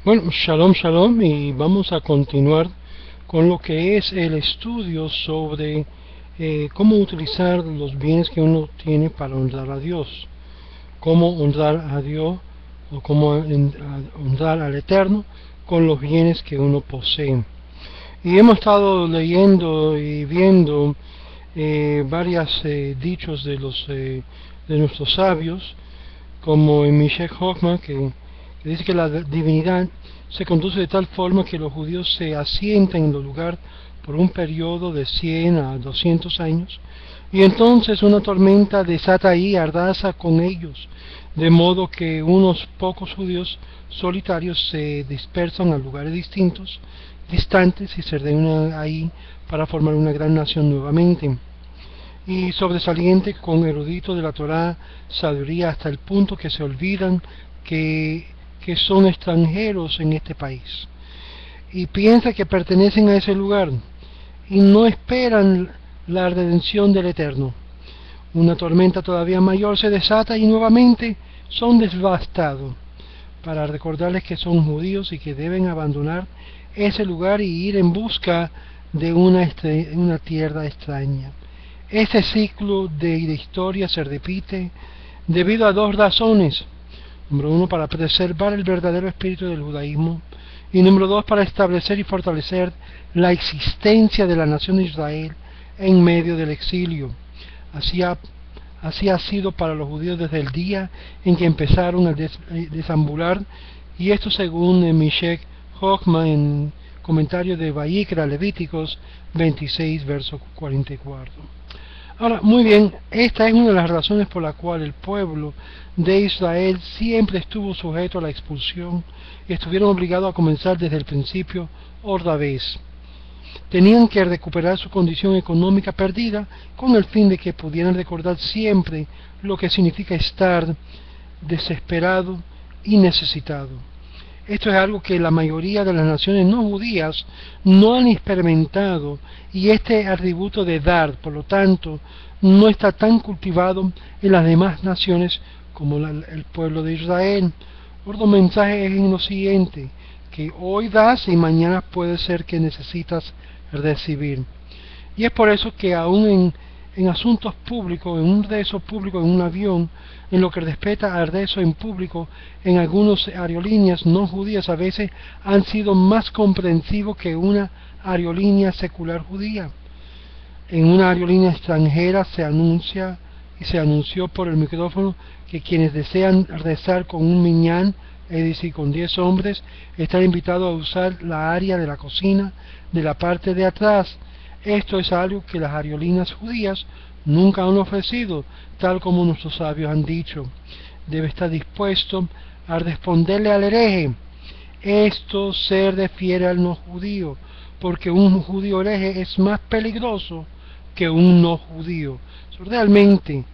Bueno, shalom, shalom, y vamos a continuar con lo que es el estudio sobre cómo utilizar los bienes que uno tiene para honrar a Dios, cómo honrar a Dios o cómo honrar al Eterno con los bienes que uno posee. Y hemos estado leyendo y viendo varios dichos de nuestros sabios, como en Michel Hoffman, que dice que la divinidad se conduce de tal forma que los judíos se asientan en el lugar por un periodo de 100 a 200 años, y entonces una tormenta desata ahí, arrasa con ellos, de modo que unos pocos judíos solitarios se dispersan a lugares distintos, distantes, y se reúnen ahí para formar una gran nación nuevamente. Y sobresaliente con erudito de la Torá, sabiduría hasta el punto que se olvidan que son extranjeros en este país, y piensan que pertenecen a ese lugar, y no esperan la redención del Eterno. Una tormenta todavía mayor se desata y nuevamente son devastados, para recordarles que son judíos y que deben abandonar ese lugar y ir en busca de una tierra extraña. Este ciclo de historia se repite debido a dos razones. Número uno, para preservar el verdadero espíritu del judaísmo, y número dos, para establecer y fortalecer la existencia de la nación de Israel en medio del exilio. Así ha sido para los judíos desde el día en que empezaron a deambular, y esto según Michel Hoffman en comentario de Vayikra, Levíticos 26, verso 44. Ahora, muy bien, esta es una de las razones por la cual el pueblo de Israel siempre estuvo sujeto a la expulsión y estuvieron obligados a comenzar desde el principio otra vez. Tenían que recuperar su condición económica perdida con el fin de que pudieran recordar siempre lo que significa estar desesperado y necesitado. Esto es algo que la mayoría de las naciones no judías no han experimentado, y este atributo de dar, por lo tanto, no está tan cultivado en las demás naciones como el pueblo de Israel. Otro mensaje es en lo siguiente, que hoy das y mañana puede ser que necesitas recibir. Y es por eso que aún en asuntos públicos, en un rezo público en un avión, en lo que respecta al rezo en público, en algunas aerolíneas no judías a veces han sido más comprensivos que una aerolínea secular judía. En una aerolínea extranjera se anunció por el micrófono que quienes desean rezar con un minyan, es decir, con 10 hombres, están invitados a usar la área de la cocina de la parte de atrás. Esto es algo que las aerolíneas judías nunca han ofrecido, tal como nuestros sabios han dicho. Debe estar dispuesto a responderle al hereje. Esto se refiere al no judío, porque un judío hereje es más peligroso que un no judío. Realmente,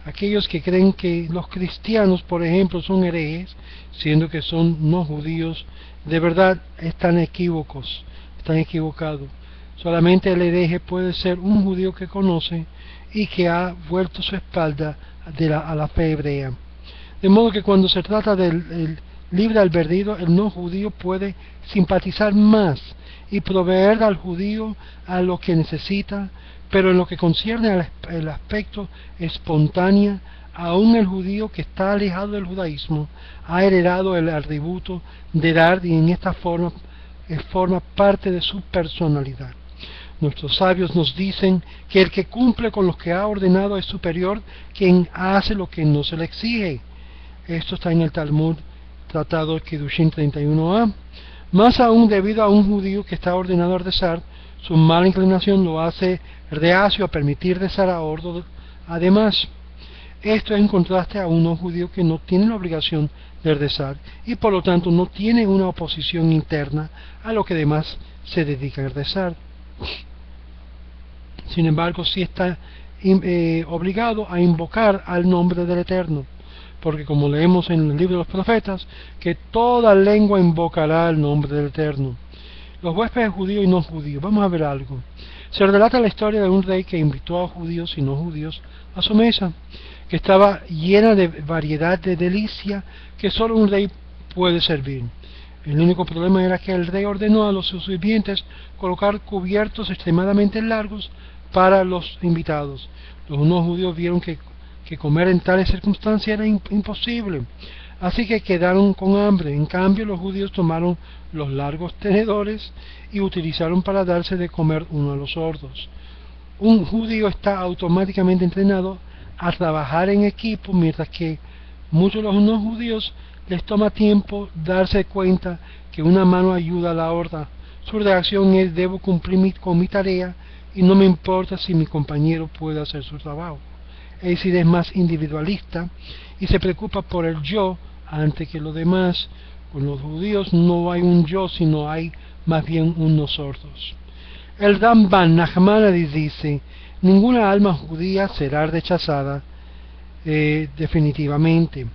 aquellos que creen que los cristianos, por ejemplo, son herejes, siendo que son no judíos, de verdad están equivocados. Solamente el hereje puede ser un judío que conoce y que ha vuelto su espalda a la fe hebrea. De modo que cuando se trata del libre albedrío, el no judío puede simpatizar más y proveer al judío a lo que necesita, pero en lo que concierne al aspecto espontáneo, aún el judío que está alejado del judaísmo ha heredado el atributo de dar, y en esta forma parte de su personalidad. Nuestros sabios nos dicen que el que cumple con lo que ha ordenado es superior quien hace lo que no se le exige. Esto está en el Talmud, Tratado Kiddushin 31a. Más aún, debido a un judío que está ordenado a rezar, su mala inclinación lo hace reacio a permitir rezar a otros. Además, esto es en contraste a un no judío que no tiene la obligación de rezar y por lo tanto no tiene una oposición interna a lo que demás se dedica a rezar. Sin embargo, sí está obligado a invocar al nombre del Eterno, porque como leemos en el libro de los profetas, que toda lengua invocará el nombre del Eterno. Los huéspedes judíos y no judíos. Vamos a ver algo. Se relata la historia de un rey que invitó a judíos y no judíos a su mesa, que estaba llena de variedad de delicia que solo un rey puede servir. El único problema era que el rey ordenó a los sirvientes colocar cubiertos extremadamente largos para los invitados. Los no judíos vieron que comer en tales circunstancias era imposible, así que quedaron con hambre. En cambio, los judíos tomaron los largos tenedores y utilizaron para darse de comer uno a los sordos. Un judío está automáticamente entrenado a trabajar en equipo, mientras que muchos de los no judíos les toma tiempo darse cuenta que una mano ayuda a la otra. Su reacción es: debo cumplir con mi tarea y no me importa si mi compañero puede hacer su trabajo. Es decir, es más individualista y se preocupa por el yo antes que lo demás. Con los judíos no hay un yo, sino hay más bien un nosotros. El Ramban Nachmanides dice: ninguna alma judía será rechazada definitivamente.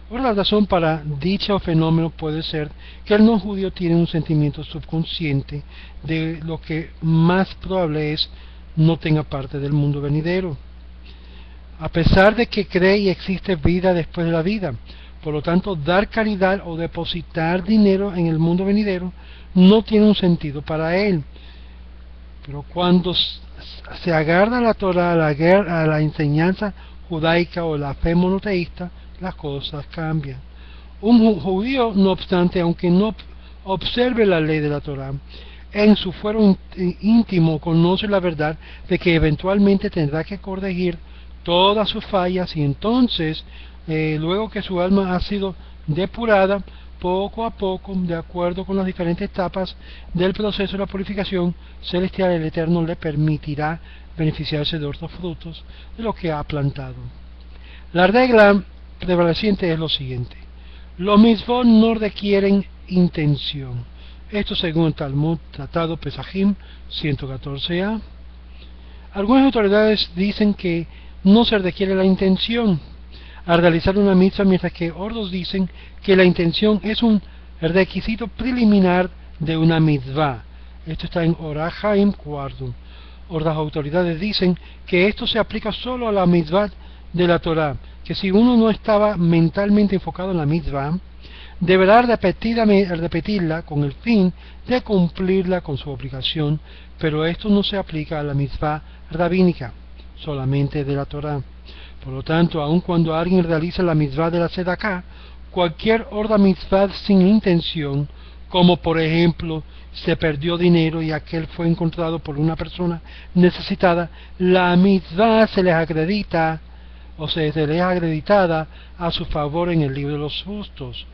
Otra razón para dicho fenómeno puede ser que el no judío tiene un sentimiento subconsciente de lo que más probable es no tenga parte del mundo venidero, a pesar de que cree y existe vida después de la vida. Por lo tanto, dar caridad o depositar dinero en el mundo venidero no tiene un sentido para él. Pero cuando se agarra la Torah, a la enseñanza judaica o la fe monoteísta, las cosas cambian. Un judío, no obstante, aunque no observe la ley de la Torah, en su fuero íntimo conoce la verdad de que eventualmente tendrá que corregir todas sus fallas, y entonces, luego que su alma ha sido depurada, poco a poco, de acuerdo con las diferentes etapas del proceso de la purificación celestial, el Eterno le permitirá beneficiarse de otros frutos de lo que ha plantado. La regla prevaleciente es lo siguiente: los mitzvot no requieren intención. Esto según el Talmud, Tratado Pesajim 114a. Algunas autoridades dicen que no se requiere la intención al realizar una mitzvah, mientras que otros dicen que la intención es un requisito preliminar de una mitzvah. Esto está en Orach Chaim IV. Otras autoridades dicen que esto se aplica solo a la mitzvah de la Torah, que si uno no estaba mentalmente enfocado en la mitzvah, deberá repetirla con el fin de cumplirla con su obligación, pero esto no se aplica a la mitzvah rabínica, solamente de la Torah. Por lo tanto, aun cuando alguien realiza la mitzvah de la Sedaká, cualquier otra mitzvah sin intención, como por ejemplo se perdió dinero y aquel fue encontrado por una persona necesitada, la mitzvah se les acredita o se les es acreditada a su favor en el libro de los justos,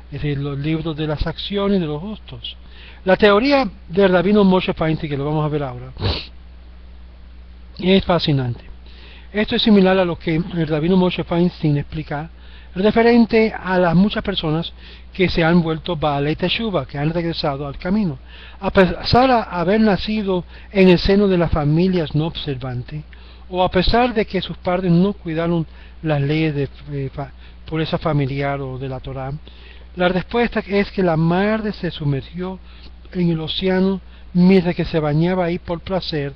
es decir, los libros de las acciones de los justos. La teoría del rabino Moshe Feinstein, que lo vamos a ver ahora, es fascinante. Esto es similar a lo que el rabino Moshe Feinstein explica referente a las muchas personas que se han vuelto Baalei Teshuva, que han regresado al camino. A pesar de haber nacido en el seno de las familias no observantes, o a pesar de que sus padres no cuidaron las leyes de pureza familiar o de la Torah, la respuesta es que la madre se sumergió en el océano mientras que se bañaba ahí por placer,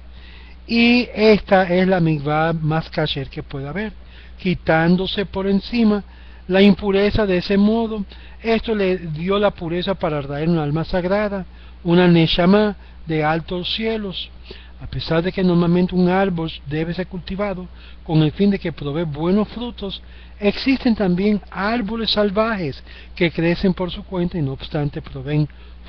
y esta es la mitzvah más kasher que puede haber, quitándose por encima la impureza. De ese modo, esto le dio la pureza para traer un alma sagrada, una neshama de altos cielos. A pesar de que normalmente un árbol debe ser cultivado con el fin de que provee buenos frutos, existen también árboles salvajes que crecen por su cuenta y no obstante proveen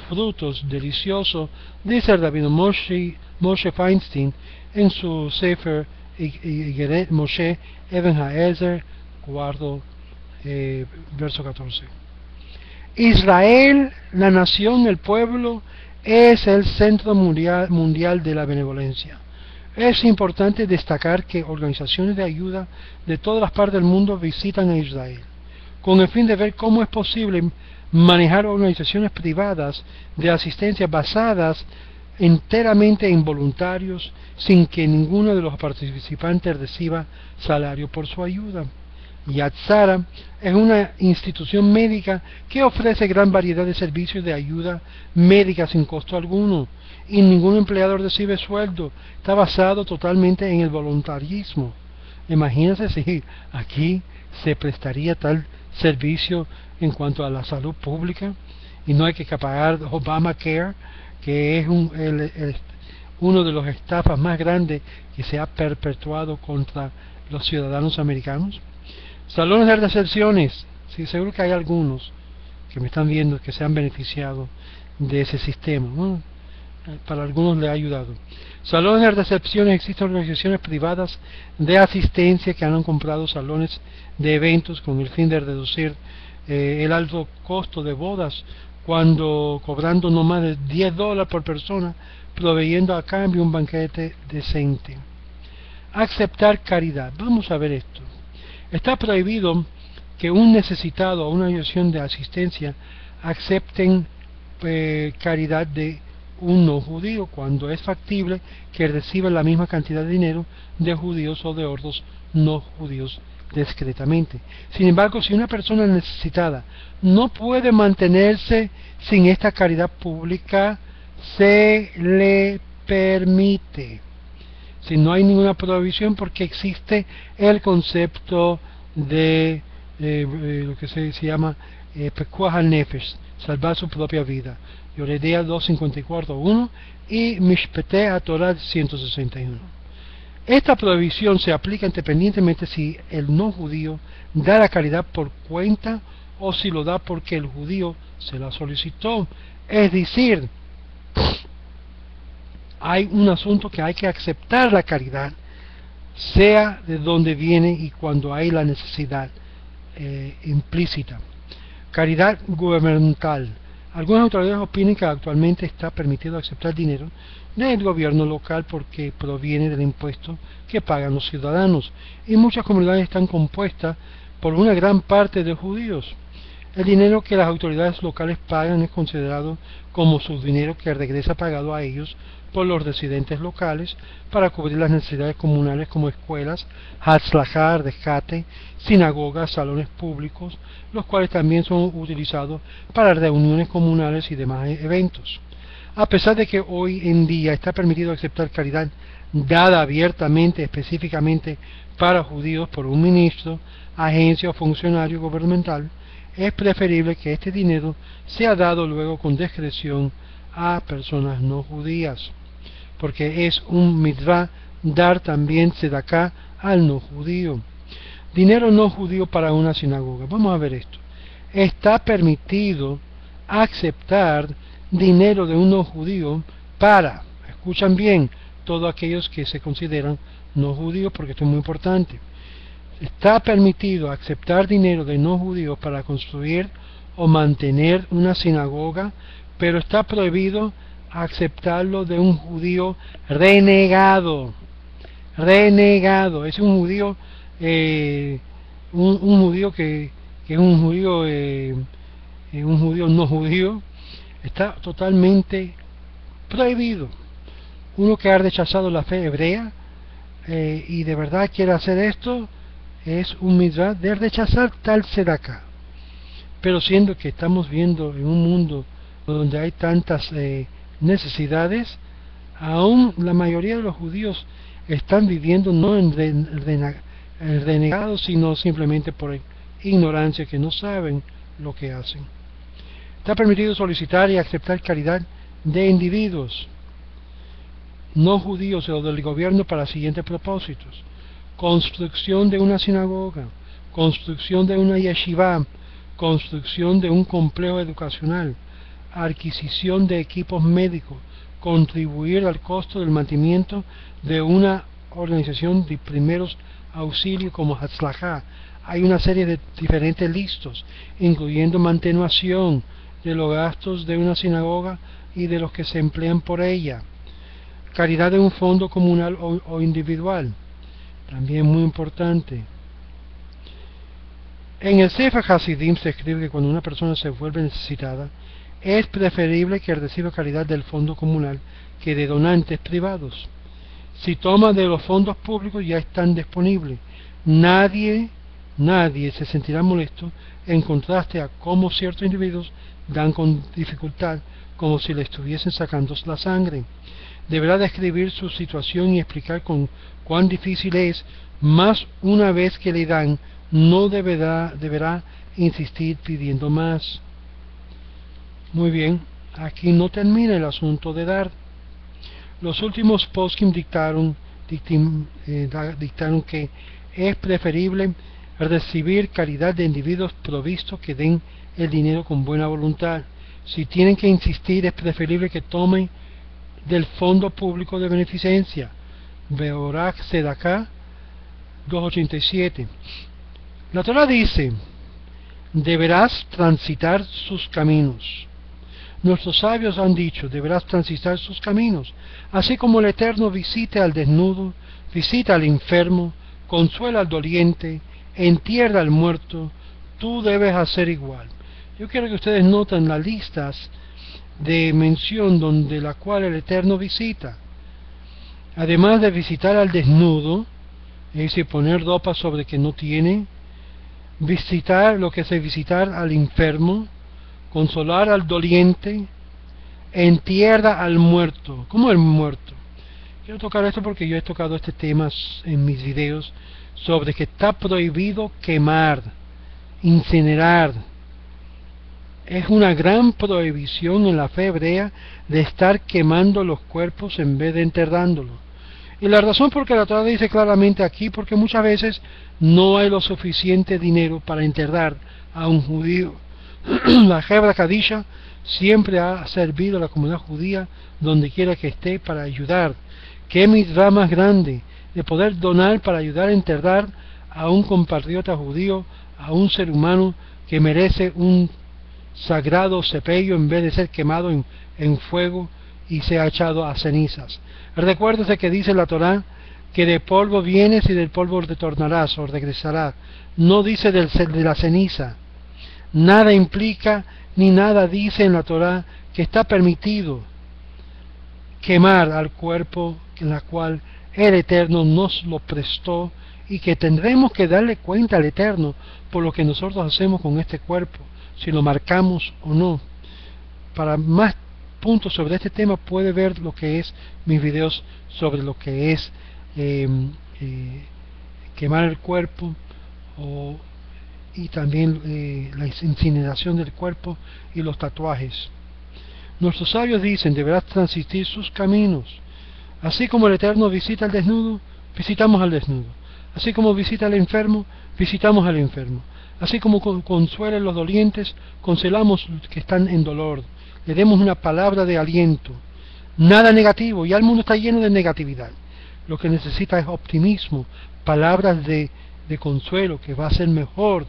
frutos deliciosos, dice el rabino Moshe Feinstein en su Sefer Moshe Eben Haezer, cuarto, verso 14. Israel, la nación, el pueblo, es el centro mundial de la benevolencia. Es importante destacar que organizaciones de ayuda de todas las partes del mundo visitan a Israel, con el fin de ver cómo es posible manejar organizaciones privadas de asistencia basadas enteramente en voluntarios, sin que ninguno de los participantes reciba salario por su ayuda. Yad Zara es una institución médica que ofrece gran variedad de servicios de ayuda médica sin costo alguno, y ningún empleado recibe sueldo. Está basado totalmente en el voluntarismo. Imagínense si aquí se prestaría tal servicio en cuanto a la salud pública. y no hay que pagar Obamacare, que es uno de los estafas más grandes que se ha perpetuado contra los ciudadanos americanos. Salones de recepciones, sí, seguro que hay algunos que me están viendo que se han beneficiado de ese sistema. Bueno, para algunos le ha ayudado. Salones de recepciones, existen organizaciones privadas de asistencia que han comprado salones de eventos con el fin de reducir el alto costo de bodas, cuando cobrando no más de $10 por persona, proveyendo a cambio un banquete decente. Aceptar caridad. Vamos a ver esto. Está prohibido que un necesitado o una organización de asistencia acepten caridad de un no judío cuando es factible que reciba la misma cantidad de dinero de judíos o de otros no judíos discretamente. Sin embargo, si una persona necesitada no puede mantenerse sin esta caridad pública, se le permite. Si no hay ninguna prohibición, porque existe el concepto de lo que se llama Pekuach HaNefesh, salvar su propia vida. Yoredea 254.1 y Mishpetei HaTorah 161. Esta prohibición se aplica independientemente si el no judío da la caridad por cuenta o si lo da porque el judío se la solicitó. Es decir, hay un asunto que hay que aceptar la caridad, sea de donde viene y cuando hay la necesidad implícita. Caridad gubernamental. Algunas autoridades opinan que actualmente está permitido aceptar dinero del gobierno local porque proviene del impuesto que pagan los ciudadanos, y muchas comunidades están compuestas por una gran parte de judíos. El dinero que las autoridades locales pagan es considerado como su dinero que regresa pagado a ellos por los residentes locales para cubrir las necesidades comunales como escuelas, hatzlajá, rescate, sinagogas, salones públicos, los cuales también son utilizados para reuniones comunales y demás eventos. A pesar de que hoy en día está permitido aceptar caridad dada abiertamente, específicamente para judíos por un ministro, agencia o funcionario gubernamental, es preferible que este dinero sea dado luego con discreción a personas no judías, porque es un mitzvah dar también tzedakah al no judío. Dinero no judío para una sinagoga. Vamos a ver esto. Está permitido aceptar dinero de un no judío para, escuchan bien, todos aquellos que se consideran no judíos, porque esto es muy importante. Está permitido aceptar dinero de no judíos para construir o mantener una sinagoga, pero está prohibido aceptarlo de un judío renegado. Renegado, es un judío, un judío que es un judío no judío. Está totalmente prohibido. Uno que ha rechazado la fe hebrea y de verdad quiere hacer esto, es un mitzvah de rechazar tal tzedakah. Pero siendo que estamos viendo en un mundo donde hay tantas necesidades, aún la mayoría de los judíos están viviendo no en renegados, sino simplemente por ignorancia, que no saben lo que hacen. Está permitido solicitar y aceptar caridad de individuos no judíos o del gobierno para siguientes propósitos: construcción de una sinagoga, construcción de una yeshiva, construcción de un complejo educacional, adquisición de equipos médicos, contribuir al costo del mantenimiento de una organización de primeros auxilios como Hatzlajá. Hay una serie de diferentes listos, incluyendo manutención de los gastos de una sinagoga y de los que se emplean por ella. Caridad de un fondo comunal o individual, también muy importante. En el Sefer Hasidim se escribe que cuando una persona se vuelve necesitada, es preferible que reciba caridad del fondo comunal que de donantes privados. Si toma de los fondos públicos, ya están disponibles. Nadie se sentirá molesto, en contraste a cómo ciertos individuos dan con dificultad, como si le estuviesen sacando la sangre. Deberá describir su situación y explicar cuán difícil es, más una vez que le dan, no deberá insistir pidiendo más. Muy bien, aquí no termina el asunto de dar. Los últimos poskim dictaron que es preferible recibir caridad de individuos provistos que den el dinero con buena voluntad. Si tienen que insistir, es preferible que tomen del fondo público de beneficencia. Beorak Sedaká 287. La Torah dice: deberás transitar sus caminos. Nuestros sabios han dicho: deberás transitar sus caminos. Así como el Eterno visita al desnudo, visita al enfermo, consuela al doliente, entierra al muerto, tú debes hacer igual. Yo quiero que ustedes noten las listas de mención donde la cual el Eterno visita. Además de visitar al desnudo, es decir, poner ropa sobre que no tiene, visitar lo que es visitar al enfermo, consolar al doliente, entierra al muerto. ¿Cómo el muerto? Quiero tocar esto porque yo he tocado este tema en mis videos sobre que está prohibido quemar, incinerar. Es una gran prohibición en la fe hebrea de estar quemando los cuerpos en vez de enterrándolos. Y la razón por que la Torah dice claramente aquí, porque muchas veces no hay lo suficiente dinero para enterrar a un judío. La Hebra Kadisha siempre ha servido a la comunidad judía donde quiera que esté para ayudar. Qué mitzvah más grande de poder donar para ayudar a enterrar a un compatriota judío, a un ser humano que merece un sagrado sepelio en vez de ser quemado en fuego y sea echado a cenizas. Recuérdese que dice la Torá que de polvo vienes y del polvo retornarás o regresarás. No dice de la ceniza. Nada implica ni nada dice en la Torá que está permitido quemar al cuerpo en la cual el Eterno nos lo prestó y que tendremos que darle cuenta al Eterno por lo que nosotros hacemos con este cuerpo, si lo marcamos o no. Para más puntos sobre este tema puede ver lo que es mis videos sobre lo que es quemar el cuerpo y también la incineración del cuerpo y los tatuajes. Nuestros sabios dicen: deberás transitir sus caminos. Así como el Eterno visita al desnudo, visitamos al desnudo. Así como visita al enfermo, visitamos al enfermo. Así como consuela a los dolientes, consolamos a los que están en dolor. Le demos una palabra de aliento. Nada negativo, ya el mundo está lleno de negatividad. Lo que necesita es optimismo, palabras de consuelo, que va a ser mejor.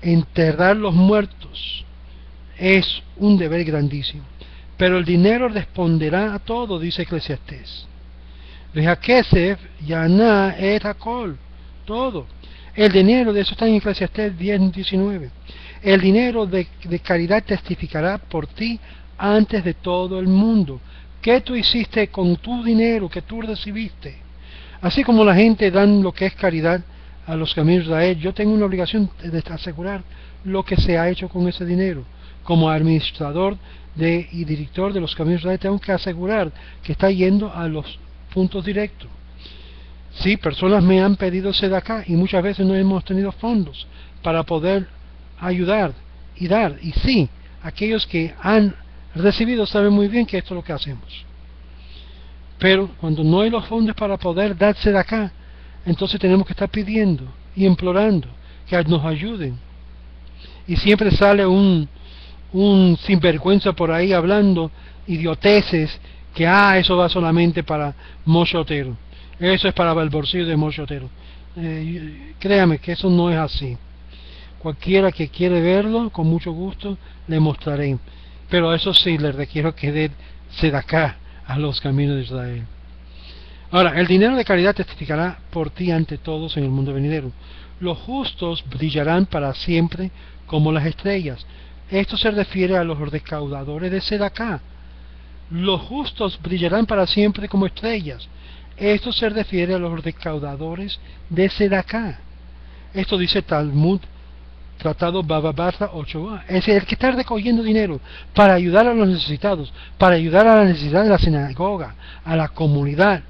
Enterrar los muertos es un deber grandísimo. Pero el dinero responderá a todo, dice Eclesiastés. Vejacesef yaná et hakol, todo. El dinero, de eso está en Eclesiastés 10:19. El dinero de caridad testificará por ti antes de todo el mundo. ¿Qué tú hiciste con tu dinero que tú recibiste? Así como la gente dan lo que es caridad a los caminos de Israel, yo tengo una obligación de asegurar lo que se ha hecho con ese dinero. Como administrador y director de los caminos de Israel, tengo que asegurar que está yendo a los puntos directos. Sí, personas me han pedido sedacá y muchas veces no hemos tenido fondos para poder ayudar y dar. Y sí, aquellos que han recibido saben muy bien que esto es lo que hacemos. Pero cuando no hay los fondos para poder dar sedacá, entonces tenemos que estar pidiendo y implorando que nos ayuden. Y siempre sale un sinvergüenza por ahí hablando idioteces que eso va solamente para Moshe Otero, eso es para el bolsillo de Moshe Otero. Créame que eso no es así. Cualquiera que quiere verlo, con mucho gusto le mostraré, pero eso sí, le requiero que dé sedacá a los caminos de Israel. Ahora, el dinero de caridad testificará por ti ante todos en el mundo venidero. Los justos brillarán para siempre como las estrellas. Esto se refiere a los recaudadores de sedacá. Los justos brillarán para siempre como estrellas. Esto se refiere a los recaudadores de sedacá. Esto dice Talmud, Tratado Baba Basra 8a. Es el que está recogiendo dinero para ayudar a los necesitados, para ayudar a la necesidad de la sinagoga, a la comunidad.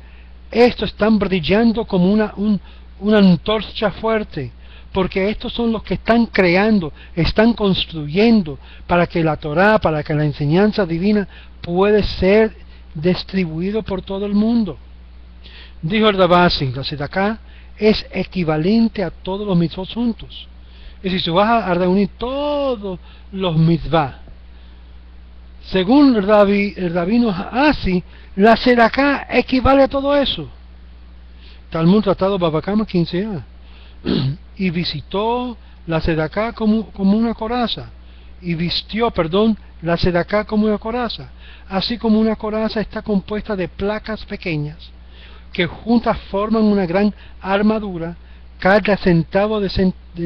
Estos están brillando como una antorcha fuerte, porque estos son los que están creando, están construyendo para que la Torá, para que la enseñanza divina puede ser distribuido por todo el mundo. Dijo el Rabasi, la Sedaká es equivalente a todos los mitzvot juntos. Es decir, si vas a reunir todos los mitzvah, según el rabino Asi, la Sedaká equivale a todo eso. Talmud Tratado Baba Kama 15a. Y visitó la Sedaká como una coraza, y vistió, la Sedaká como una coraza, así como una coraza está compuesta de placas pequeñas, que juntas forman una gran armadura. Cada centavo de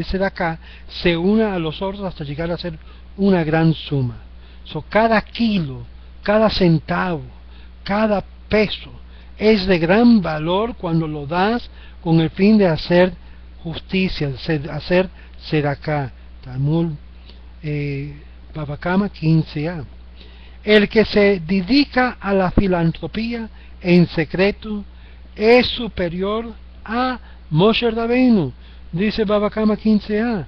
Sedaká se une a los otros hasta llegar a ser una gran suma. Cada kilo, cada centavo, cada peso es de gran valor cuando lo das con el fin de hacer justicia, hacer Sedaká. Talmud Baba Kama 15a. El que se dedica a la filantropía en secreto es superior a Moshe Rabbeinu, dice Baba Kama 15a.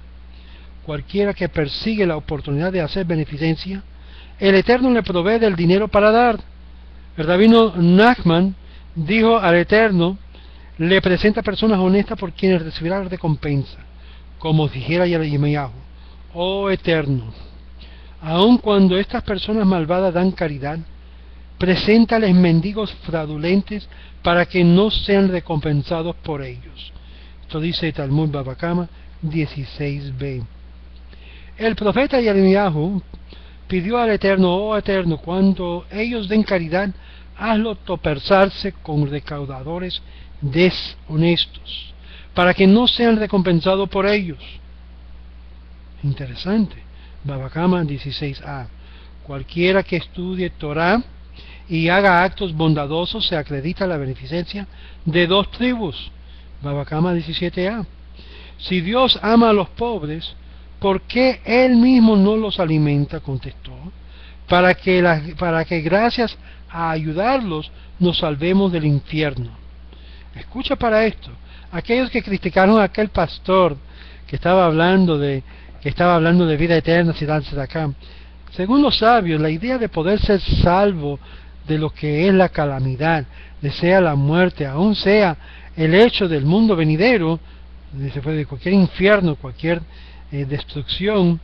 Cualquiera que persigue la oportunidad de hacer beneficencia, el Eterno le provee del dinero para dar. El rabino Nachman dijo al Eterno, le presenta personas honestas por quienes recibirá la recompensa, como dijera Yeremiyahu: oh Eterno, aun cuando estas personas malvadas dan caridad, preséntales mendigos fraudulentes para que no sean recompensados por ellos. Esto dice Talmud Baba Kama 16b. El profeta Yeremiyahu pidió al Eterno: oh Eterno, cuando ellos den caridad, hazlo tropezarse con recaudadores deshonestos, para que no sean recompensados por ellos. Interesante. Baba Kama 16a. Cualquiera que estudie Torah y haga actos bondadosos se acredita la beneficencia de dos tribus. Baba Kama 17a. Si Dios ama a los pobres, ¿por qué Él mismo no los alimenta? Contestó. Para que gracias a ayudarlos nos salvemos del infierno. Escucha para esto. Aquellos que criticaron a aquel pastor que estaba hablando de vida eterna, si dan acá. Según los sabios, la idea de poder ser salvo de lo que es la calamidad, de sea la muerte, aún sea el hecho del mundo venidero, de cualquier infierno, cualquier destrucción,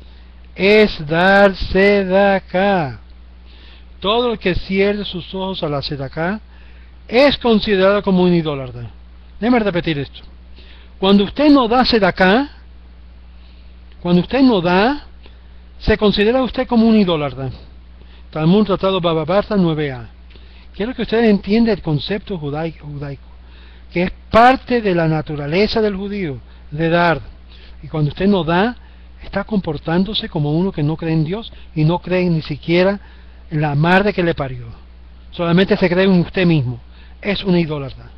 es dar sedaká. Todo el que cierre sus ojos a la sedaká es considerado como un idólatra. Déjame repetir esto. Cuando usted no da sedaká, cuando usted no da, se considera usted como un idólatra. Talmud Tratado Baba Barta 9a. Quiero que ustedes entiendan el concepto judaico, que es parte de la naturaleza del judío, de dar. Y cuando usted no da, está comportándose como uno que no cree en Dios y no cree ni siquiera en la madre que le parió. Solamente se cree en usted mismo. Es una idólatra.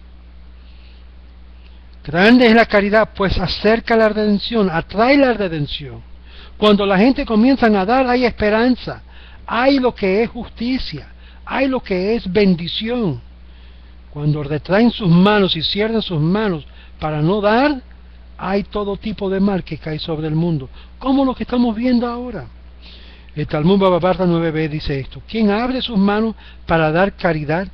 Grande es la caridad, pues acerca la redención, atrae la redención. Cuando la gente comienza a dar, hay esperanza, hay lo que es justicia, hay lo que es bendición. Cuando retraen sus manos y cierran sus manos para no dar, hay todo tipo de mal que cae sobre el mundo, como lo que estamos viendo ahora. El Talmud Baba Barta 9b dice esto: quien abre sus manos para dar caridad,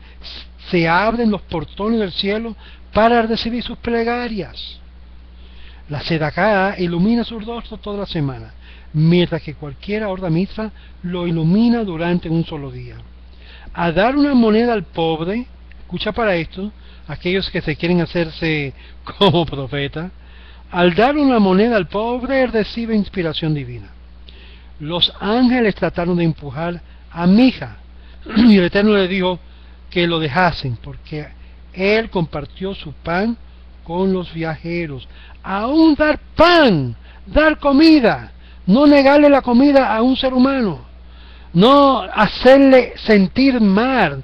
se abren los portones del cielo para recibir sus plegarias. La sedaká ilumina sus rostros toda la semana, mientras que cualquier horda mitzvah lo ilumina durante un solo día. A dar una moneda al pobre, escucha para esto, aquellos que se quieren hacerse como profeta, al dar una moneda al pobre recibe inspiración divina. Los ángeles trataron de empujar a Mija, y el Eterno le dijo que lo dejasen, porque él compartió su pan con los viajeros. Aún dar pan, dar comida, no negarle la comida a un ser humano, no hacerle sentir mal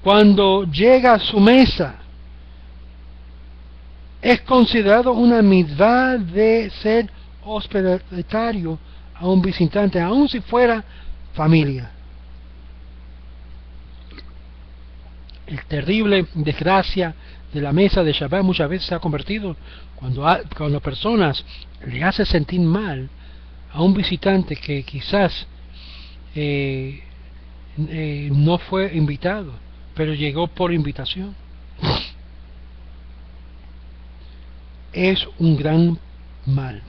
cuando llega a su mesa, es considerado una mitzvah de ser hospedatario a un visitante, aun si fuera familia. El terrible desgracia de la mesa de Shabbat muchas veces se ha convertido cuando personas le hace sentir mal a un visitante que quizás no fue invitado, pero llegó por invitación. Es un gran mal.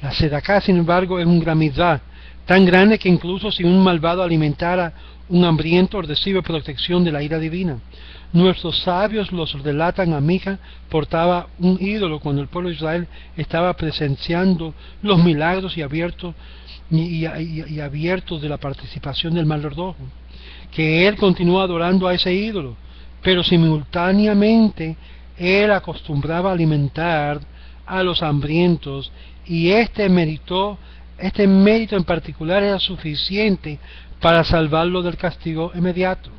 La sedaká, sin embargo, es un gran mitzvah, tan grande que incluso si un malvado alimentara un hambriento recibe protección de la ira divina. Nuestros sabios los relatan. A Mija portaba un ídolo cuando el pueblo de Israel estaba presenciando los milagros y abiertos de la participación del mayordomo, que él continuó adorando a ese ídolo, pero simultáneamente él acostumbraba a alimentar a los hambrientos, y este mérito en particular era suficiente para salvarlo del castigo inmediato.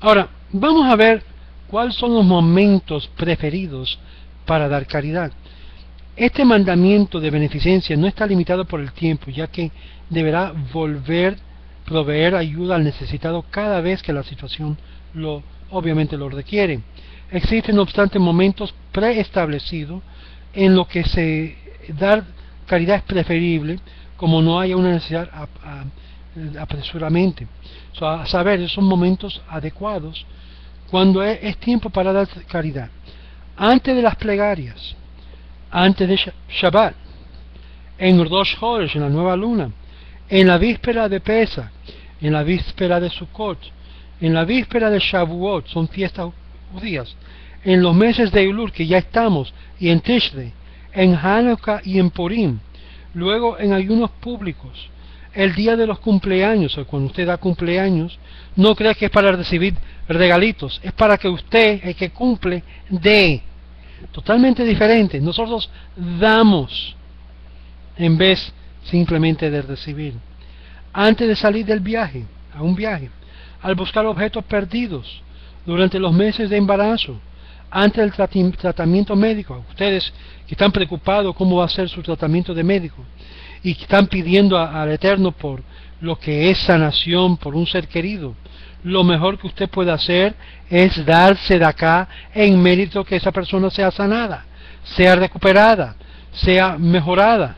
Ahora, vamos a ver cuáles son los momentos preferidos para dar caridad. Este mandamiento de beneficencia no está limitado por el tiempo, ya que deberá proveer ayuda al necesitado cada vez que la situación obviamente lo requiere. Existen, no obstante, momentos preestablecidos en los que dar caridad es preferible, como no haya una necesidad apresuradamente. A saber, son momentos adecuados cuando es tiempo para dar caridad: antes de las plegarias, antes de Shabbat, en Rosh Chodesh, en la nueva luna, en la víspera de Pesach, en la víspera de Sukkot, en la víspera de Shavuot, son fiestas judías, en los meses de Elul, que ya estamos, y en Tishrei, en Hanukkah y en Purim, luego en ayunos públicos, el día de los cumpleaños, o cuando usted da cumpleaños, no crea que es para recibir regalitos, es para que usted, el que cumple, dé. Totalmente diferente. Nosotros damos en vez simplemente de recibir. Antes de salir del viaje, a un viaje, al buscar objetos perdidos, durante los meses de embarazo, antes del tratamiento médico. Ustedes que están preocupados cómo va a ser su tratamiento de médico y que están pidiendo al Eterno por lo que es sanación por un ser querido, lo mejor que usted puede hacer es darse de acá en mérito que esa persona sea sanada, sea recuperada, sea mejorada.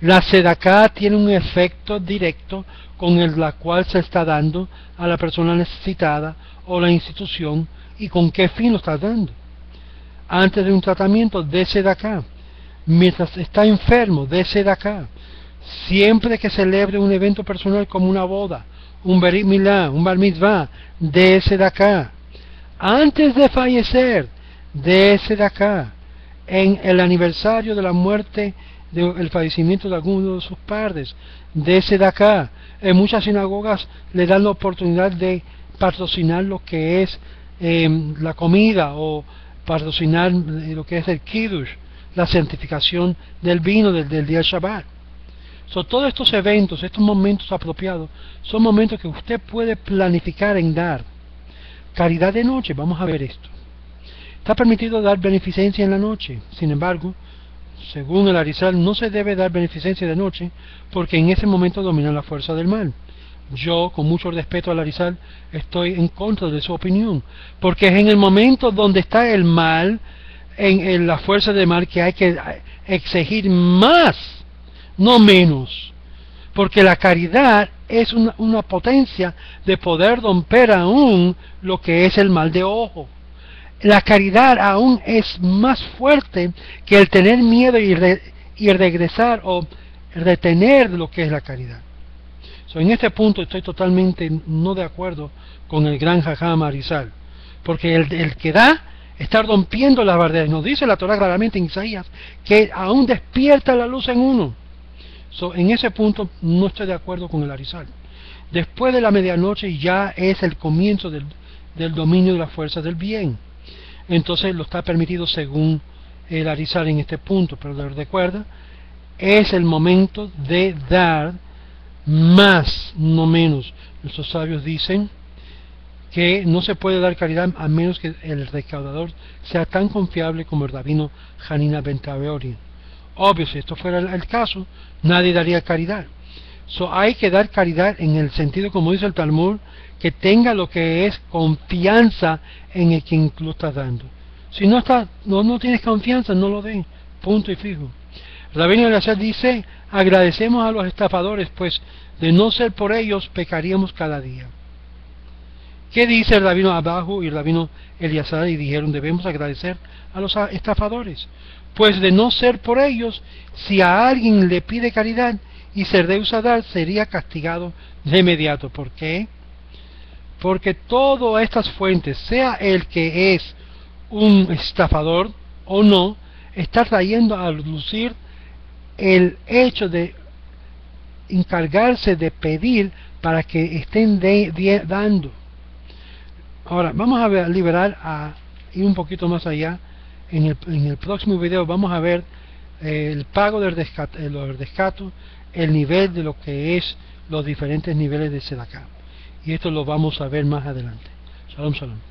La sedacá tiene un efecto directo con la cual se está dando a la persona necesitada o la institución, y con qué fin lo está dando. Antes de un tratamiento, dése de acá. Mientras está enfermo, dése de acá. Siempre que celebre un evento personal como una boda, un Brit Milá, un Bar Mitzvah, dése de acá. Antes de fallecer, dése de acá. En el aniversario de la muerte, del fallecimiento de alguno de sus padres, dése de acá. En muchas sinagogas le dan la oportunidad de patrocinar lo que es la comida, o patrocinar lo que es el Kiddush, la santificación del vino del día Shabbat. Todos estos eventos, estos momentos apropiados, son momentos que usted puede planificar en dar. Caridad de noche, vamos a ver esto. Está permitido dar beneficencia en la noche. Sin embargo, según el Arizal, no se debe dar beneficencia de noche, porque en ese momento domina la fuerza del mal. Yo, con mucho respeto al Arizal, estoy en contra de su opinión, porque es en el momento donde está el mal, en la fuerza del mal, que hay que exigir más, no menos, porque la caridad es una potencia de poder romper aún lo que es el mal de ojo. La caridad aún es más fuerte que el tener miedo y regresar o retener lo que es la caridad. En este punto estoy totalmente no de acuerdo con el gran Jajam Arizal, porque el que da está rompiendo las barreras. Nos dice la Torah claramente en Isaías que aún despierta la luz en uno. En ese punto no estoy de acuerdo con el Arizal. Después de la medianoche ya es el comienzo del dominio de la fuerza del bien. Entonces lo está permitido según el Arizal en este punto, pero recuerda, es el momento de dar más, no menos. Nuestros sabios dicen que no se puede dar caridad a menos que el recaudador sea tan confiable como el rabino Hanina ben Tabeori. Obvio, si esto fuera el caso, nadie daría caridad. Hay que dar caridad en el sentido, como dice el Talmud, que tenga lo que es confianza en el quien lo estás dando. Si no tienes confianza, no lo den, punto y fijo. Rabino Eliezer dice: agradecemos a los estafadores, pues de no ser por ellos pecaríamos cada día. ¿Qué dice el Rabino Abajo y el Rabino Eliezer? Y dijeron: debemos agradecer a los estafadores, pues de no ser por ellos, si a alguien le pide caridad y se rehúsa a dar, sería castigado de inmediato. ¿Por qué? Porque todas estas fuentes, sea el que es un estafador o no, está trayendo a lucir el hecho de encargarse de pedir para que estén dando. Ahora vamos a ir un poquito más allá. En el próximo video vamos a ver el pago del rescate, el nivel de lo que es los diferentes niveles de Sedaká, y esto lo vamos a ver más adelante. Shalom, shalom.